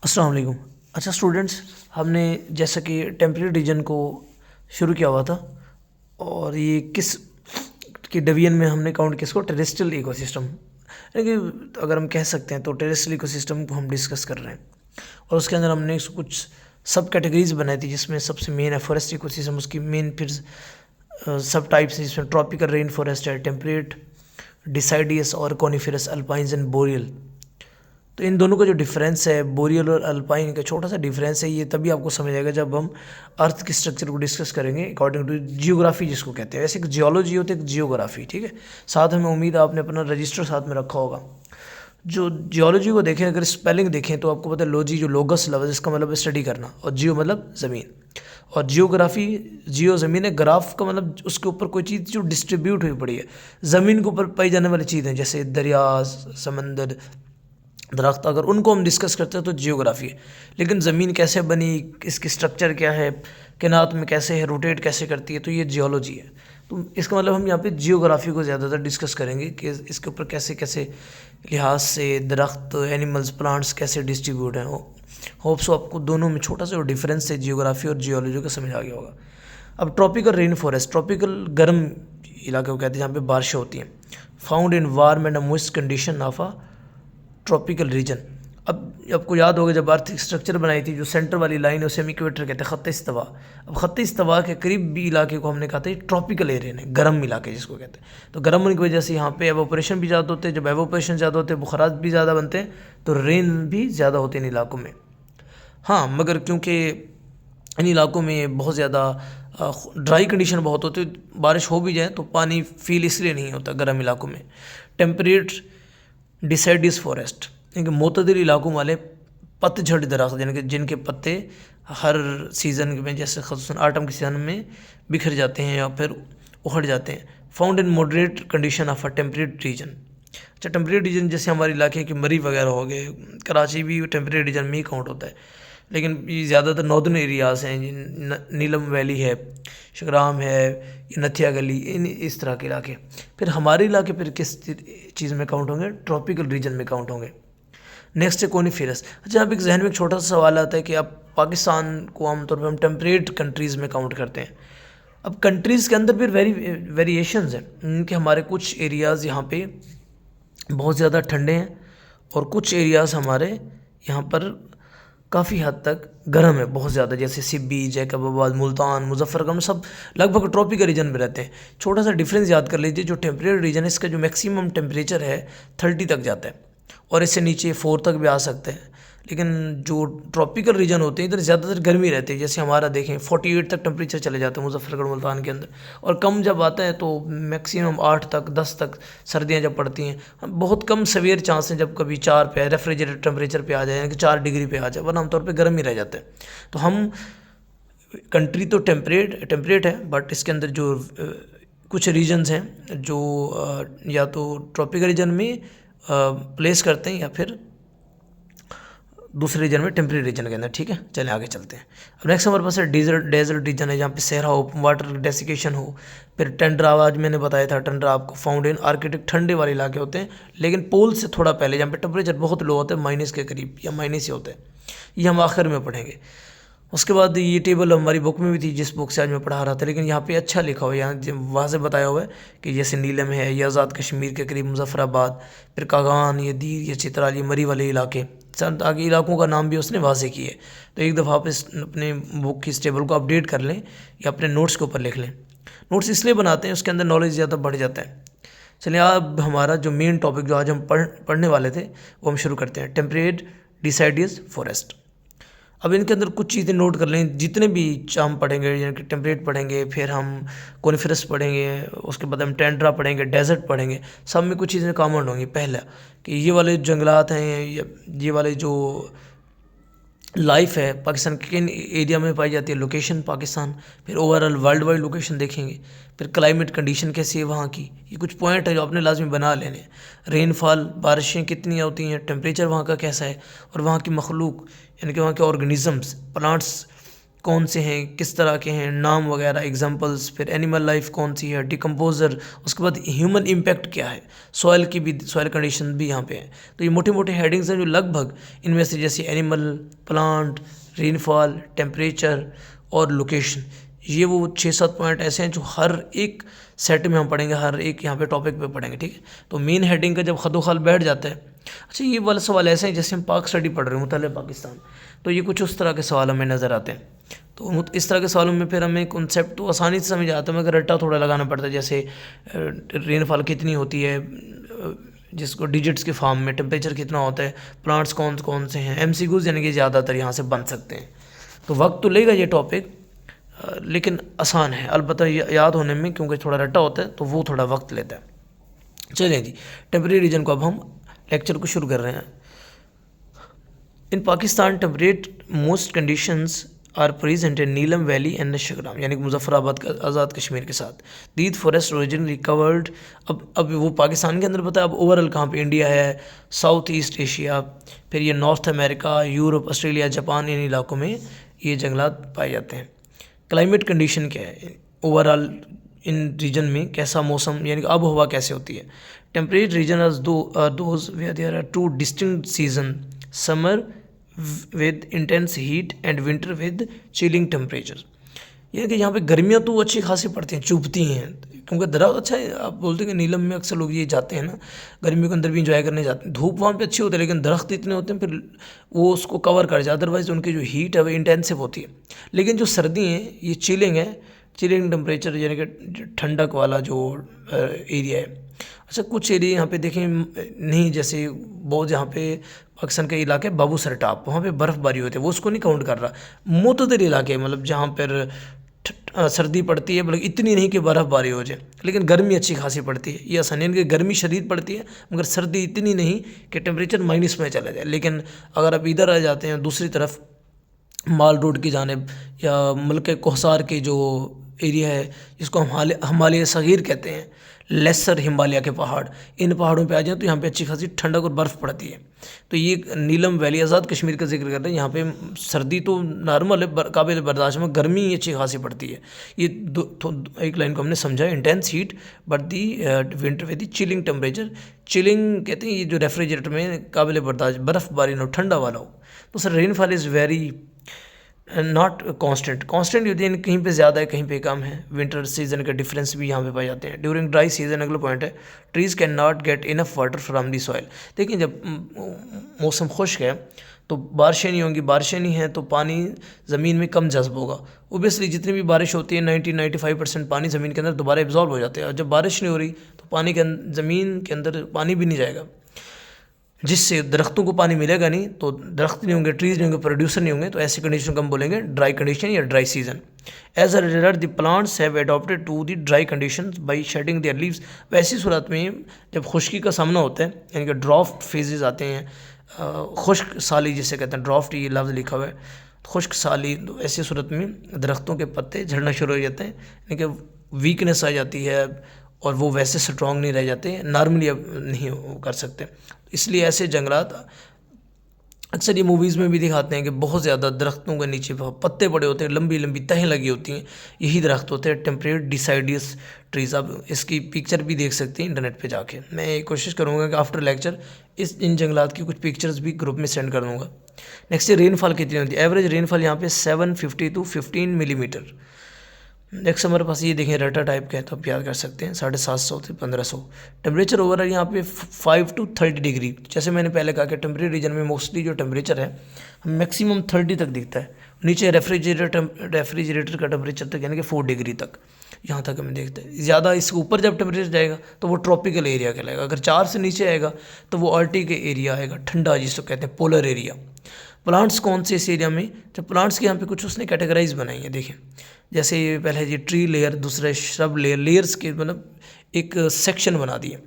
अस्सलाम वालेकुम। अच्छा स्टूडेंट्स, हमने जैसा कि टेम्परेरी रीजन को शुरू किया हुआ था और ये किस की डिवीजन में हमने काउंट किया इसको टेरेस्ट्रियल इकोसिस्टम, यानी कि अगर हम कह सकते हैं तो टेरेस्ट्रियल इकोसिस्टम को हम डिस्कस कर रहे हैं। और उसके अंदर हमने कुछ सब कैटेगरीज बनाई थी, जिसमें सबसे मेन है फॉरेस्ट इकोसिस्टम। उसकी मेन फिर सब टाइप्स हैं, जिसमें ट्रॉपिकल रेन फॉरेस्ट है, टेम्परेट, डिसाइडियस और कॉनिफेरस, अल्पाइंस एंड बोरियल। तो इन दोनों का जो डिफरेंस है, बोरियल और अल्पाइन का छोटा सा डिफरेंस है, ये तभी आपको समझ आएगा जब हम अर्थ के स्ट्रक्चर को डिस्कस करेंगे अकॉर्डिंग टू जियोग्राफी जिसको कहते हैं। वैसे एक जियोलॉजी होती है, एक जियोग्राफी, ठीक है। साथ में उम्मीद है आपने अपना रजिस्टर साथ में रखा होगा। जो जियोलॉजी को देखें, अगर स्पेलिंग देखें तो आपको पता है लॉजी जो लोगस लफ्ज़ इसका मतलब स्टडी करना, और जियो मतलब ज़मीन, और जियोग्राफी, जियो ज़मीन है, ग्राफ का मतलब उसके ऊपर कोई चीज़ जो डिस्ट्रीब्यूट हुई पड़ी है, ज़मीन के ऊपर पाई जाने वाली चीज़ें जैसे दरिया, समंदर, दरख्त, अगर उनको हम डिस्कस करते हैं तो जियोग्राफी है। लेकिन ज़मीन कैसे बनी, इसकी स्ट्रक्चर क्या है, कायनात में कैसे है, रोटेट कैसे करती है, तो ये जियोलॉजी है। तो इसका मतलब हम यहाँ पे जियोग्राफी को ज़्यादातर डिस्कस करेंगे कि इसके ऊपर कैसे कैसे लिहाज से दरख्त, एनिमल्स, प्लांट्स कैसे डिस्ट्रीब्यूट हैं। होप सो आपको दोनों में छोटा सा डिफरेंस है जियोग्राफी और जियोलॉजी का समझ आ गया होगा। अब ट्रॉपिकल रेन फॉरेस्ट, ट्रॉपिकल गर्म इलाके को कहते हैं जहाँ पे बारिशें होती हैं। Found in warm and moist condition of a tropical region. अब आपको याद होगा जब अर्थ स्ट्रक्चर बनाई थी, जो सेंटर वाली लाइन है उसे हम इक्वेटर कहते हैं, ख़त्ते इस्तवा। अब ख़त्ते इस्तवा के करीब भी इलाके को हमने कहा था ट्रॉपिकल एरिया ने, गर्म इलाके जिसको कहते हैं। तो गर्म होने की वजह से यहाँ पे एवोपरेशन भी ज़्यादा होते हैं। जब एवोपरेशन ज़्यादा होते हैं, बुखारात भी ज़्यादा बनते हैं, तो रेन भी ज़्यादा होते हैं इन इलाकों में। हाँ, मगर क्योंकि इन इलाकों में बहुत ज़्यादा ड्राई कंडीशन बहुत होती है, बारिश हो भी जाए तो पानी फील इसलिए नहीं होता गर्म इलाकों में। टेम्परेट डिसाइडियस फॉरेस्ट, यानी कि मोतदल इलाकों वाले पतझड़ दरख्त, यानी कि जिनके पत्ते हर सीज़न में, जैसे ख़ुसूसन आटम के सीज़न में बिखर जाते हैं या फिर उखड़ जाते हैं। Found in moderate condition of a temperate region. अच्छा, टेम्परेट रीजन जैसे हमारे इलाके की मरी वगैरह हो गए, कराची भी टेम्परेट रीजन में ही काउंट होता है। लेकिन ये ज़्यादातर नॉर्दर्न एरियाज़ हैं, नीलम वैली है, शगराम है, ये नथिया गली, इन इस तरह के इलाके। फिर हमारे इलाके फिर किस चीज़ में काउंट होंगे? ट्रॉपिकल रीजन में काउंट होंगे। नेक्स्ट है कोनीफेरस। अच्छा, अब एक जहन में एक छोटा सा सवाल आता है कि अब पाकिस्तान को आमतौर पर हम टेम्परेट कंट्रीज़ में काउंट करते हैं। अब कंट्रीज़ के अंदर फिर वेरिएशंस हैं कि हमारे कुछ एरियाज़ यहाँ पे बहुत ज़्यादा ठंडे हैं और कुछ एरियाज़ हमारे यहाँ पर काफ़ी हद तक गर्म है बहुत ज़्यादा, जैसे सिब्बी, जैकबाबाद, मुल्तान, मुजफ्फरगढ़, सब लगभग ट्रॉपिकल रीजन में रहते हैं। छोटा सा डिफरेंस याद कर लीजिए, जो टेम्परेट रीजन है इसका जो मैक्सिमम टेम्परेचर है 30 तक जाता है और इससे नीचे 4 तक भी आ सकते हैं। लेकिन जो ट्रॉपिकल रीजन होते हैं इधर ज़्यादातर गर्मी रहती है, जैसे हमारा देखें 48 तक टेम्परेचर चले जाते हैं मुजफ्फरगढ़, मुल्तान के अंदर। और कम जब आता है तो मैक्सिमम 8 तक, 10 तक सर्दियाँ जब पड़ती हैं। बहुत कम सवेर चांस हैं जब कभी 4 पे रेफ्रिजरेटर टेम्परेचर पे आ जाए, यानी कि 4 डिग्री पे आ जाए, वरना आमतौर पर गर्म ही रह जाता है। तो हम कंट्री तो टेम्परेट है, बट इसके अंदर जो कुछ रीजन्स हैं जो या तो ट्रॉपिकल रीजन में प्लेस करते हैं या फिर दूसरे रीजन में, टेम्परेरी रीजन के अंदर। ठीक है, चलें आगे चलते हैं। अब नेक्स्ट हमारे पास है डेजर्ट रीजन है, जहाँ पे सहरा हो, वाटर डेसिकेशन हो। फिर टंड्रा, आज मैंने बताया था टंड्रा आपको फाउंड इन आर्कटिक, ठंडे वाले इलाके होते हैं लेकिन पोल से थोड़ा पहले, जहाँ पे टेम्परेचर बहुत लो होता है, माइनस के करीब या माइनस ही होता है। ये हम आखिर में पढ़ेंगे। उसके बाद ये टेबल हमारी बुक में भी थी, जिस बुक से आज मैं पढ़ा रहा था, लेकिन यहाँ पे अच्छा लिखा हुआ है, यहाँ वाज़ेह बताया हुआ है कि जैसे नीलम है, ये आज़ाद कश्मीर के करीब मुजफ्फराबाद, फिर कागान, ये दीर, ये चित्राल, ये मरी वाले इलाके, सब आगे इलाकों का नाम भी उसने वाज़ेह किए। तो एक दफ़ा आप अपने बुक की इस टेबल को अपडेट कर लें या अपने नोट्स के ऊपर लिख लें। नोट्स इसलिए बनाते हैं उसके अंदर नॉलेज ज़्यादा बढ़ जाता है। चलिए, अब हमारा जो मेन टॉपिक जो आज हम पढ़ने वाले थे वो हम शुरू करते हैं, टेम्परेट डिसाइडियस फॉरेस्ट। अब इनके अंदर कुछ चीज़ें नोट कर लें, जितने भी हम पढ़ेंगे, यानी कि टेम्परेट पढ़ेंगे, फिर हम कोनिफेरस पढ़ेंगे, उसके बाद हम टेंड्रा पढ़ेंगे, डेजर्ट पढ़ेंगे, सब में कुछ चीज़ें कॉमन होंगी। पहला कि ये वाले जंगलात हैं, ये वाले जो लाइफ है पाकिस्तान के किन एरिया में पाई जाती है, लोकेशन पाकिस्तान, फिर ओवरऑल वर्ल्ड वाइड लोकेशन देखेंगे, फिर क्लाइमेट कंडीशन कैसी है वहाँ की, ये कुछ पॉइंट है जो आपने लाजमी बना लेने हैं। रेनफॉल, बारिशें कितनी होती हैं, टेम्परेचर वहाँ का कैसा है, और वहाँ की मखलूक, यानी कि वहाँ के ऑर्गेनिज़म्स, प्लांट्स कौन से हैं, किस तरह के हैं, नाम वगैरह, एग्जांपल्स, फिर एनिमल लाइफ कौन सी है, डिकम्पोजर, उसके बाद ह्यूमन इम्पैक्ट क्या है, सॉइल की भी, सॉइल कंडीशन भी यहाँ पे है। तो ये मोटे मोटे हेडिंग्स हैं जो लगभग इनमें से, जैसे एनिमल, प्लांट, रेनफॉल, टेम्परेचर और लोकेशन, ये वो 6-7 पॉइंट ऐसे हैं जो हर एक सेट में हम पढ़ेंगे, हर एक यहाँ पे टॉपिक पे पढ़ेंगे, ठीक है। तो मेन हेडिंग का जब खदोखाल बैठ जाता है, अच्छा ये वाला सवाल ऐसे हैं जैसे हम पाक स्टडी पढ़ रहे हैं, मुतल्लिक़ पाकिस्तान, तो ये कुछ उस तरह के सवाल हमें नज़र आते हैं। तो इस तरह के सवालों में फिर हमें कॉन्सेप्ट तो आसानी से समझ आता है, मगर रट्टा थोड़ा लगाना पड़ता है, जैसे रेनफॉल कितनी होती है, जिसको डिजिट्स के फॉर्म में, टेम्परेचर कितना होता है, प्लांट्स कौन कौन से हैं, MCQs यानी कि ज़्यादातर यहाँ से बन सकते हैं। तो वक्त तो लेगा ये टॉपिक, लेकिन आसान है अलबत्ता याद होने में, क्योंकि थोड़ा रट्टा होता है तो वो थोड़ा वक्त लेता है। चलिए जी, टेम्परेरी रीजन को अब हम लेक्चर को शुरू कर रहे हैं। In Pakistan temperate most conditions are present in Neelum valley and Nashgram, यानी कि मुजफ्फराबाद का आज़ाद कश्मीर के साथ। दीद फॉरेस्ट ओरिजिनली कवर्ड, अब वो पाकिस्तान के अंदर पता है, अब ओवरऑल कहाँ पे, इंडिया है, साउथ ईस्ट एशिया, फिर ये North America, Europe, Australia, Japan, इन इलाकों में ये जंगलात पाए जाते हैं। क्लाइमेट कंडीशन क्या है ओवरऑल इन रीजन में, कैसा मौसम यानी कि आबो हवा कैसे होती है। Temperate region are those where there are 2 distinct season, summer with intense heat and winter with chilling temperature. यानी कि यहाँ पे गर्मियाँ तो अच्छी खासी पड़ती हैं, चुभती हैं, क्योंकि दरख्त अच्छा है। आप बोलते हैं कि नीलम में अक्सर लोग ये जाते हैं ना, गर्मियों के अंदर भी इंजॉय करने जाते हैं, धूप वहाँ पे अच्छी होती है, लेकिन दरख्त इतने होते हैं फिर वो उसको कवर कर जाए, अदरवाइज उनकी जो हीट है वो इंटेंसिव होती है। लेकिन जो सर्दी है ये चिलिंग है, चिलिंग टेम्परेचर यानी कि ठंडक वाला जो एरिया है। अच्छा कुछ एरिया यहाँ पे देखें नहीं, जैसे बहुत जहाँ पे पाकिस्तान के इलाके बाबूसर टाप, वहाँ पे बर्फ़बारी होती है, वो उसको नहीं काउंट कर रहा। मुतदल इलाके मतलब जहाँ पर सर्दी पड़ती है, बल्कि इतनी नहीं कि बर्फ़बारी हो जाए, लेकिन गर्मी अच्छी खासी पड़ती है। ये आसानी कि गर्मी शदीद पड़ती है, मगर सर्दी इतनी नहीं कि टेम्परेचर माइनस में चला जाए। लेकिन अगर आप इधर आ जाते हैं दूसरी तरफ, माल रोड की जानिब या मुल्क कोहसार की जो एरिया है, जिसको हम हिमालय सगीर कहते हैं, लेसर हिमालय के पहाड़, इन पहाड़ों पे आ जाए तो यहाँ पे अच्छी खासी ठंडक और बर्फ़ पड़ती है। तो ये नीलम वैली, आज़ाद कश्मीर का जिक्र कर रहे हैं, यहाँ पे सर्दी तो नॉर्मल है, काबिल बर्दाश्त में, गर्मी अच्छी खासी पड़ती है। ये एक लाइन को हमने समझा, intense heat but the winter with the chilling temperature. Chilling कहते हैं ये जो रेफ्रिजरेटर में काबिल बर्दाश्त बर्फ़बारी ना हो, ठंडा वाला हो। तो sir rainfall is very not constant होती है, कहीं पे ज़्यादा है कहीं पे कम है। विंटर सीजन का डिफरेंस भी यहाँ पे पाए जाते हैं। ड्यूरिंग ड्राई सीजन, अगला पॉइंट है, trees can not get enough water from the soil. देखिए जब मौसम खुश्क है तो बारिशें नहीं होंगी, बारिशें नहीं हैं तो पानी ज़मीन में कम जज्ब होगा। ओबियसली जितनी भी बारिश होती है 90-95% पानी ज़मीन के अंदर दोबारा एब्जॉर्ब हो जाते हैं, और जब बारिश नहीं हो रही तो पानी के ज़मीन के अंदर पानी भी नहीं जाएगा, जिससे दरख्तों को पानी मिलेगा नहीं, तो दरख्त नहीं होंगे, ट्रीज नहीं होंगे, प्रोड्यूसर नहीं होंगे, तो ऐसी कंडीशन को हम बोलेंगे ड्राई कंडीशन या dry season. As a result the plants have adopted to the dry condition by shedding their leaves. वैसी सूरत में जब खुश्की का सामना होता है, यानी कि ड्राफ्ट फेजेस आते हैं, खुश्क साली जिसे कहते हैं, ड्राफ्ट ये लफ्ज़ लिखा हुआ है, खुश्क साली, तो ऐसी सूरत में दरख्तों के पत्ते झड़ना शुरू हो जाते हैं, यानी कि वीकनेस आ जाती है और वो वैसे स्ट्रॉन्ग नहीं रह जाते, नॉर्मली अब नहीं कर सकते। इसलिए ऐसे जंगलात अक्सर ये मूवीज़ में भी दिखाते हैं कि बहुत ज़्यादा दरख्तों के नीचे पत्ते पड़े होते हैं, लंबी लंबी तहें लगी होती हैं, यही दरख्त होते हैं टेम्परेट डिसाइडियस ट्रीज। आप इसकी पिक्चर भी देख सकते हैं इंटरनेट पे जाके। मैं कोशिश करूँगा कि आफ्टर लेक्चर इन जंगलात की कुछ पिक्चर्स भी ग्रुप में सेंड कर दूँगा। नेक्स्ट रेनफॉल कितनी होती है? एवरेज रेनफॉल यहाँ पे 750 to 15 मिलीमीटर। नेक्स्ट हमारे पास ये देखें रटा टाइप का है, तो आप याद कर सकते हैं 750 से 1500। टेम्परेचर ओवरऑल यहाँ पे 5 to 30 डिग्री। जैसे मैंने पहले कहा कि टेम्परेरी रीजन में मोस्टली जो टेम्परेचर है मैक्सिमम 30 तक दिखता है, नीचे रेफ्रिजरेटर का टेम्परेचर तक यानी कि 4 डिग्री तक, यहाँ तक हमें देखते हैं। ज़्यादा इसके ऊपर जब टेम्परेचर जाएगा तो वो ट्रॉपिकल एरिया कहलाएगा, अगर 4 से नीचे आएगा तो वो आर्टिक एरिया आएगा, ठंडा जिसको कहते हैं पोलर एरिया। प्लांट्स कौन से इस एरिया में? जब प्लांट्स के यहाँ पे कुछ उसने कैटेगराइज बनाई है, देखें जैसे पहले ये ट्री लेयर, दूसरा श्रब लेयर, लेयर्स के मतलब एक सेक्शन बना दिए,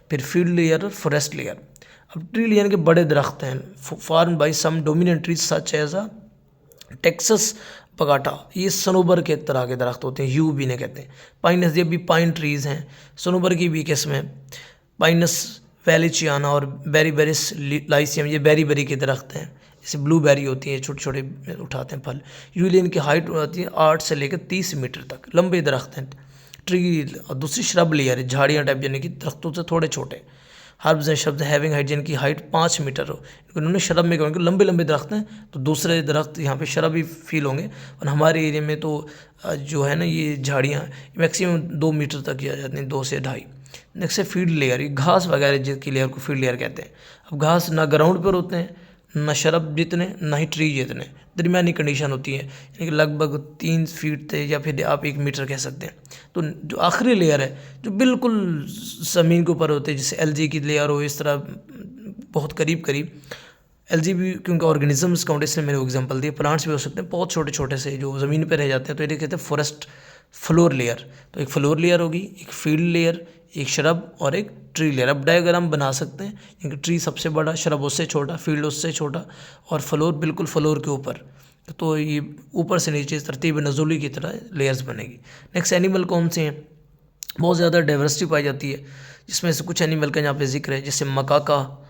फिर फील्ड लेयर और फॉरेस्ट लेयर। अब ट्री लेयर के बड़े दरख्त हैं form by some dominant trees such as a taxus baccata, ये सनोबर के तरह के दरख्त होते हैं, यू भी ने कहते हैं। पाइनस, ये भी पाइन ट्रीज़ हैं, सनोबर की भी किस्म है। पाइनस वैलिचियाना और बेरीबेरिस लाइसियम, ये बेरी के दरख्त हैं। जैसे ब्लूबेरी होती है, छोटे छोटे उठाते हैं फल। यूजुअली इनकी हाइट होती है 8 से लेकर 30 मीटर तक, लंबे दरख्त हैं। ट्री और दूसरी श्रब लेयर है, झाड़ियाँ टाइप, यानी कि दरख्तों से थोड़े छोटे। हर्ब्स हैं शब्द हैविंग हाइट, जिनकी हाइट 5 मीटर हो, इन्होंने शरब में कहेंगे लंबे लंबे दरख्त हैं, तो दूसरे दरख्त यहाँ पे शरब ही फील होंगे। और हमारे एरिया में तो जो है ना ये झाड़ियाँ मैक्सिमम 2 मीटर तक की आ जाती हैं, 2 से 2.5। नेक्स्ट है फील्ड लेयर, ये घास वगैरह जिसकी लेयर को फील्ड लेयर कहते हैं। अब घास ना ग्राउंड पर होते हैं, ना शरब जितने, ना ही ट्री जितने, दरमियानी कंडीशन होती है, यानी कि लगभग 3 फीट थे या फिर आप 1 मीटर कह सकते हैं। तो जो आखिरी लेयर है जो बिल्कुल ज़मीन के ऊपर होते हैं, जैसे एलजी की लेयर हो, इस तरह बहुत करीब करीब। एलजी भी क्योंकि ऑर्गेनिजम्स काउंट, इसलिए मैंने एग्जांपल दिए। प्लांट्स भी हो सकते हैं बहुत छोटे छोटे से जो ज़मीन पर रह जाते हैं, तो ये कहते हैं फॉरेस्ट फ्लोर लेयर। तो एक फ्लोर लेयर होगी, एक फील्ड लेयर, एक शरब और एक ट्री लेयर। अब डायग्राम बना सकते हैं, क्योंकि ट्री सबसे बड़ा, शरब उससे छोटा, फील्ड उससे छोटा और फ्लोर बिल्कुल फ्लोर के ऊपर। तो ये ऊपर से नीचे तरतीब नज़ुली की तरह लेयर्स बनेगी। नेक्स्ट एनिमल कौन से हैं? बहुत ज़्यादा डाइवर्सिटी पाई जाती है, जिसमें से कुछ एनिमल का यहाँ पे जिक्र है, जैसे मकाका,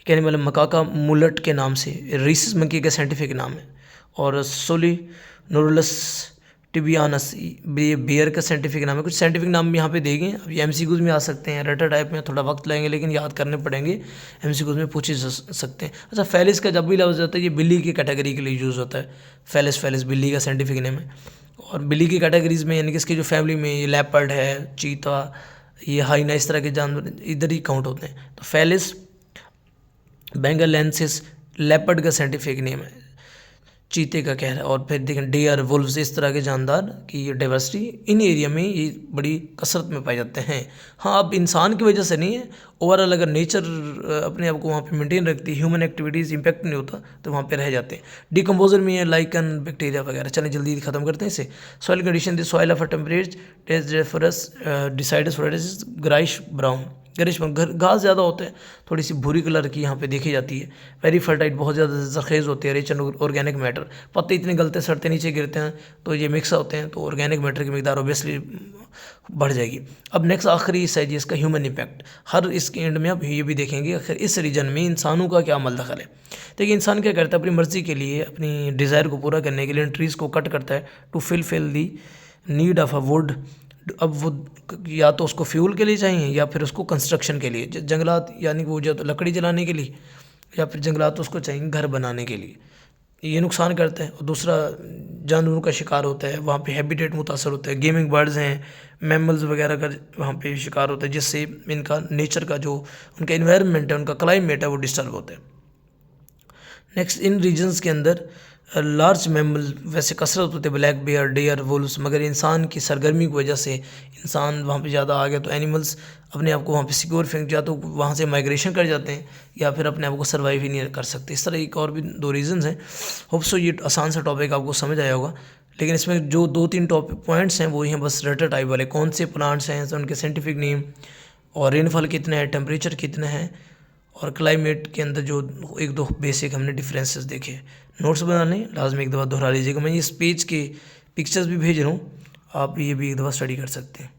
एक एनिमल है मकाका मुलट के नाम से, रीसिस मंकी का साइंटिफिक नाम है। और सोलिनोरुलस टिबियानस, ये बियर का साइंटिफिक नाम है। कुछ साइंटिफिक नाम भी यहाँ पे देंगे, अब ये एमसीक्यूज में आ सकते हैं, रटा टाइप में थोड़ा वक्त लगेंगे लेकिन याद करने पड़ेंगे, एमसीक्यूज में पूछे जा सकते हैं। अच्छा, फेलिस का जब भी लफ्ज़ आता है ये बिल्ली की कैटेगरी के लिए यूज़ होता है। फेलिस बिल्ली का साइंटिफिक नेम है। और बिल्ली की कैटेगरीज में, यानी कि इसकी जो फैमिली में ये लेपर्ड है, चीता, ये हाइना, इस तरह के जानवर इधर ही काउंट होते हैं। तो फेलिस बेंगालेंसिस लेपर्ड का साइंटिफिक नेम है, चीते का कह रहा है। और फिर देखें डेयर, वुल्व्स, इस तरह के जानदार की ये डाइवर्सिटी इन एरिया में ये बड़ी कसरत में पाए जाते हैं। हाँ, अब इंसान की वजह से नहीं है, ओवरऑल अगर नेचर अपने आप को वहाँ पे मेंटेन रखती है, ह्यूमन एक्टिविटीज़ इम्पैक्ट नहीं होता, तो वहाँ पे रह जाते हैं। डिकम्पोजर में है लाइकन, बैक्टीरिया वगैरह। चलें जल्दी ख़त्म करते हैं इसे। Soil condition, the soil of a temperature decides for greyish brown, गरिश घास ज़्यादा होते हैं, थोड़ी सी भूरी कलर की यहाँ पे देखी जाती है। वेरी फर्टाइल, बहुत ज़्यादा जरखेज़ होती है, रिच एंड ऑर्गेनिक मैटर। पत्ते इतने गलते सड़ते नीचे गिरते हैं, तो ये मिक्स होते हैं, तो ऑर्गेनिक मैटर की मिकदार ऑब्वियसली बढ़ जाएगी। अब नेक्स्ट आखिरी हिस्सा है जी इसका, ह्यूमन इम्पैक्ट। हर इसके एंड में अब ये भी देखेंगे आखिर इस रीजन में इंसानों का क्या अमल दखल है। देखिए इंसान क्या करता है, अपनी मर्ज़ी के लिए, अपनी डिज़ायर को पूरा करने के लिए ट्रीज़ को कट करता है to fill the need of a wood. अब वो या तो उसको फ्यूल के लिए चाहिए या फिर उसको कंस्ट्रक्शन के लिए, जंगलात यानी वो जो लकड़ी जलाने के लिए, या फिर जंगलात उसको चाहिए घर बनाने के लिए। ये नुकसान करता है। और दूसरा, जानवरों का शिकार होता है, वहाँ पे हैबिटेट मुतासर होता है, गेमिंग बर्ड्स हैं, मैमल्स वगैरह का वहाँ पे शिकार होता है, जिससे इनका नेचर का जो उनका इन्वायरमेंट है, उनका क्लाइमेट है, वो डिस्टर्ब होता है। नेक्स्ट, इन रीजन्स के अंदर लार्ज मैमल वैसे कसरत होते हैं, ब्लैक बेयर, डेयर, वुल्व्स, मगर इंसान की सरगर्मी की वजह से इंसान वहाँ पे ज़्यादा आ गया, तो एनिमल्स अपने आप को वहाँ पे सिक्योर फेंक, या तो वहाँ से माइग्रेशन कर जाते हैं या फिर अपने आप को सर्वाइव ही नहीं कर सकते। इस तरह एक और भी 2 रीज़न्स हैं। होप सो ये आसान सा टॉपिक आपको समझ आया होगा, लेकिन इसमें जो 2-3 टॉपिक पॉइंट्स हैं वो ही हैं बस रटर टाइप वाले, कौन से प्लांट्स हैं, तो उनके साइंटिफिक नेम, और रेनफॉल कितने हैं, टेम्परेचर कितने हैं, और क्लाइमेट के अंदर जो 1-2 बेसिक हमने डिफरेंसेस देखे। नोट्स बनाने लाजमी एक दफ़ा दोहरा लीजिएगा। मैं इस पेज के पिक्चर्स भी भेज रहा हूँ, आप ये भी एक दफ़ा स्टडी कर सकते हैं।